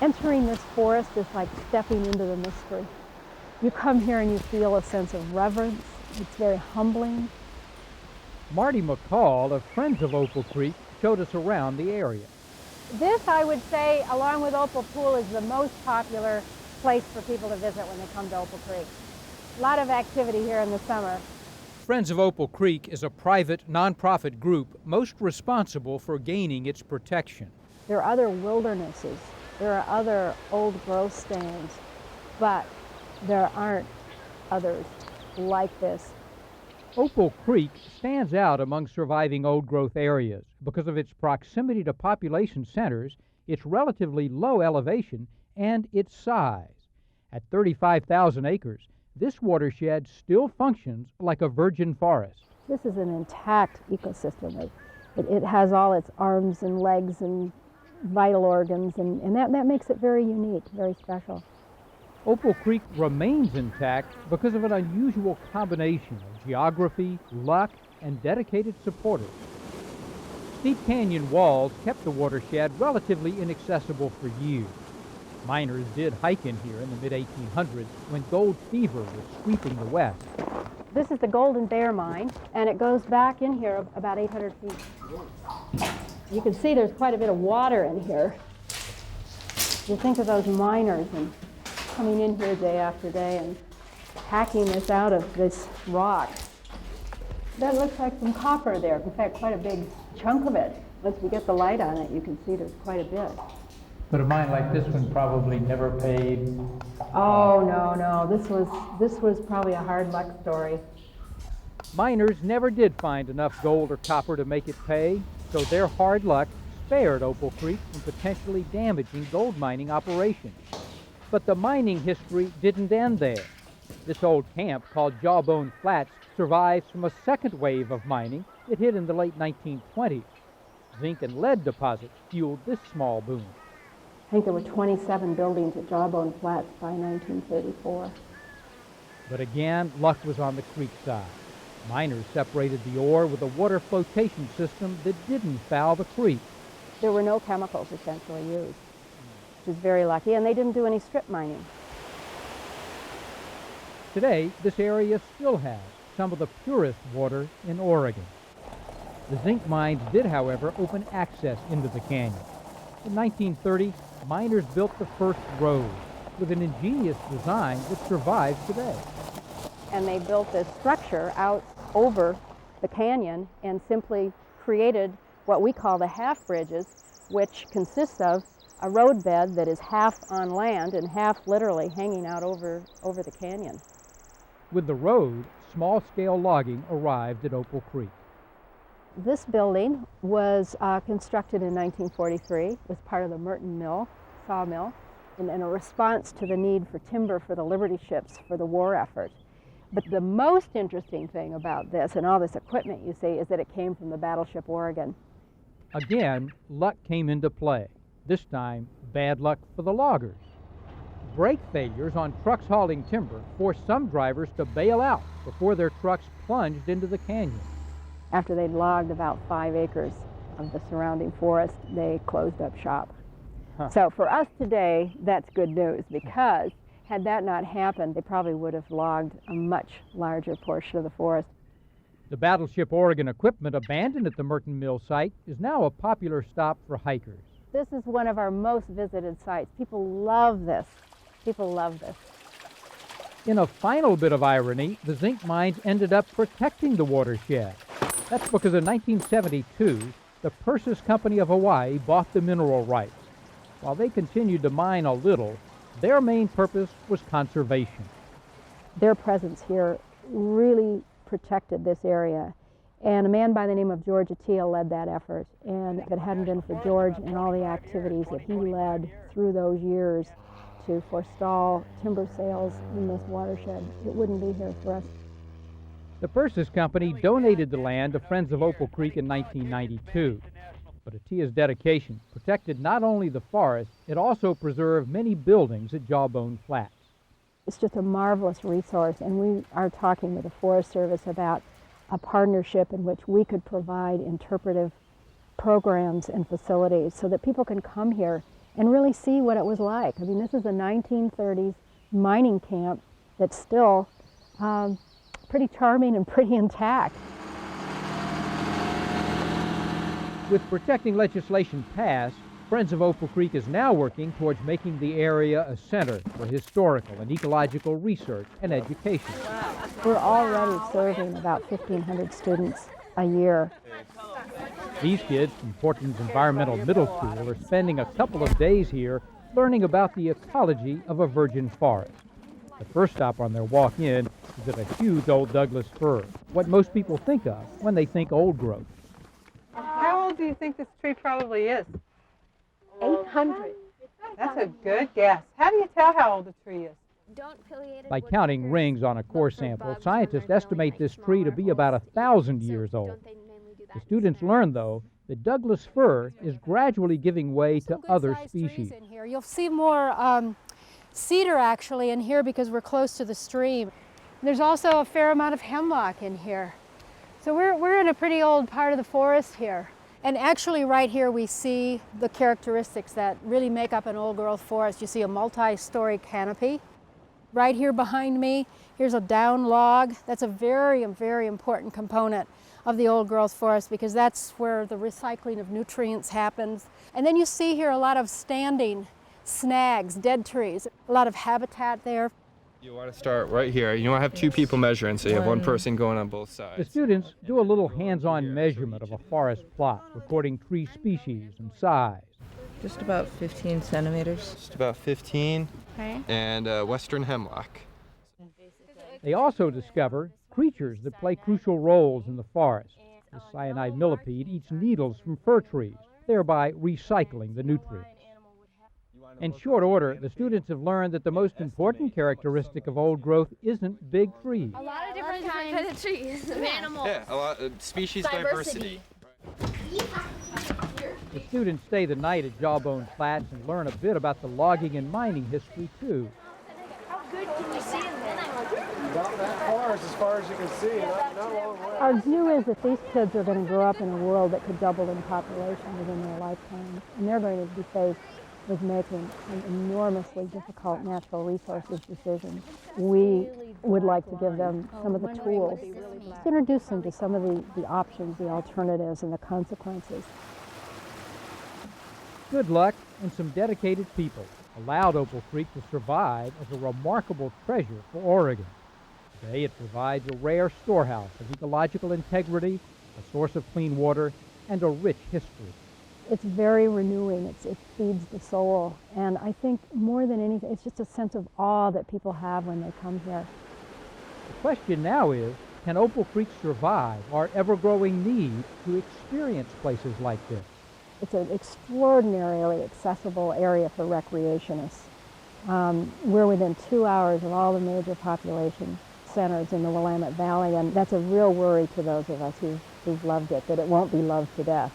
Entering this forest is like stepping into the mystery. You come here and you feel a sense of reverence. It's very humbling. Marty McCall of Friends of Opal Creek showed us around the area. This, I would say, along with Opal Pool, is the most popular place for people to visit when they come to Opal Creek. A lot of activity here in the summer. Friends of Opal Creek is a private, nonprofit group most responsible for gaining its protection. There are other wildernesses. There are other old growth stands, but there aren't others like this. Opal Creek stands out among surviving old-growth areas because of its proximity to population centers, its relatively low elevation, and its size. At 35,000 acres, this watershed still functions like a virgin forest. This is an intact ecosystem. It has all its arms and legs and vital organs, and that makes it very unique, very special. Opal Creek remains intact because of an unusual combination of geography, luck, and dedicated supporters. Steep canyon walls kept the watershed relatively inaccessible for years. Miners did hike in here in the mid-1800s when gold fever was sweeping the west. This is the Golden Bear mine, and it goes back in here about 800 feet. You can see there's quite a bit of water in here. You think of those miners and coming in here day after day and hacking this out of this rock. That looks like some copper there. In fact, quite a big chunk of it. Once we get the light on it, you can see there's quite a bit. But a mine like this one probably never paid. Oh, no. This was probably a hard luck story. Miners never did find enough gold or copper to make it pay, so their hard luck spared Opal Creek from potentially damaging gold mining operations. But the mining history didn't end there. This old camp, called Jawbone Flats, survives from a second wave of mining that hit in the late 1920s. Zinc and lead deposits fueled this small boom. I think there were 27 buildings at Jawbone Flats by 1934. But again, luck was on the creek side. Miners separated the ore with a water flotation system that didn't foul the creek. There were no chemicals essentially used, which is very lucky, and they didn't do any strip mining. Today, this area still has some of the purest water in Oregon. The zinc mines did, however, open access into the canyon. In 1930, miners built the first road with an ingenious design that survives today. And they built this structure out over the canyon and simply created what we call the half bridges, which consists of a roadbed that is half on land and half literally hanging out over the canyon. With the road, small-scale logging arrived at Opal Creek. This building was constructed in 1943. It was part of the Merton Mill, sawmill, in a response to the need for timber for the Liberty ships for the war effort. But the most interesting thing about this and all this equipment you see is that it came from the battleship Oregon. Again, luck came into play. This time, bad luck for the loggers. Brake failures on trucks hauling timber forced some drivers to bail out before their trucks plunged into the canyon. After they'd logged about 5 acres of the surrounding forest, they closed up shop. So for us today, that's good news, because had that not happened, they probably would have logged a much larger portion of the forest. The battleship Oregon equipment abandoned at the Merton Mill site is now a popular stop for hikers. This is one of our most visited sites. People love this. People love this. In a final bit of irony, the zinc mines ended up protecting the watershed. That's because in 1972, the Persis Company of Hawaii bought the mineral rights. While they continued to mine a little, their main purpose was conservation. Their presence here really protected this area, and a man by the name of George Attia led that effort. And if it hadn't been for George and all the activities that he led through those years to forestall timber sales in this watershed, it wouldn't be here for us. The Persis Company donated the land to Friends of Opal Creek in 1992. But Attia's dedication protected not only the forest, it also preserved many buildings at Jawbone Flats. It's just a marvelous resource, and we are talking with the Forest Service about a partnership in which we could provide interpretive programs and facilities so that people can come here and really see what it was like. I mean, this is a 1930s mining camp that's still pretty charming and pretty intact. With protecting legislation passed, Friends of Opal Creek is now working towards making the area a center for historical and ecological research and education. We're already serving about 1,500 students a year. These kids from Portland's Environmental Middle School are spending a couple of days here learning about the ecology of a virgin forest. The first stop on their walk in is at a huge old Douglas fir, what most people think of when they think old growth. How old do you think this tree probably is? 800. That's a good guess. How do you tell how old a tree is? By counting rings on a core sample, scientists estimate this tree to be about 1,000 years old. The students learn, though, that Douglas fir is gradually giving way to other species. In here. You'll see more cedar actually in here because we're close to the stream. There's also a fair amount of hemlock in here. So we're in a pretty old part of the forest here. And actually right here we see the characteristics that really make up an old growth forest. You see a multi-story canopy. Right here behind me, here's a down log. That's a very, very important component of the old growth forest because that's where the recycling of nutrients happens. And then you see here a lot of standing snags, dead trees, a lot of habitat there. You want to start right here. You want to have two people measuring, so you have one person going on both sides. The students do a little hands-on measurement of a forest plot, recording tree species and size. Just about 15 centimeters. Just about 15. Okay. And western hemlock. They also discover creatures that play crucial roles in the forest. The cyanide millipede eats needles from fir trees, thereby recycling the nutrients. In short order, the students have learned that the most important characteristic of old growth isn't big trees. A lot of different kinds of trees, of animals. Yeah, a lot of species diversity. The students stay the night at Jawbone Flats and learn a bit about the logging and mining history, too. How good can you see in there? Not that far as you can see, not a long way. Our view is that these kids are going to grow up in a world that could double in population within their lifetime, and they're going to be faced with making an enormously difficult natural resources decisions. We would like to give them some of the tools, to introduce them to some of the options, the alternatives, and the consequences. Good luck and some dedicated people allowed Opal Creek to survive as a remarkable treasure for Oregon. Today it provides a rare storehouse of ecological integrity, a source of clean water, and a rich history. It's very renewing, it feeds the soul, and I think more than anything, it's just a sense of awe that people have when they come here. The question now is, can Opal Creek survive our ever-growing need to experience places like this? It's an extraordinarily accessible area for recreationists. We're within 2 hours of all the major population centers in the Willamette Valley, and that's a real worry to those of us who've loved it, that it won't be loved to death.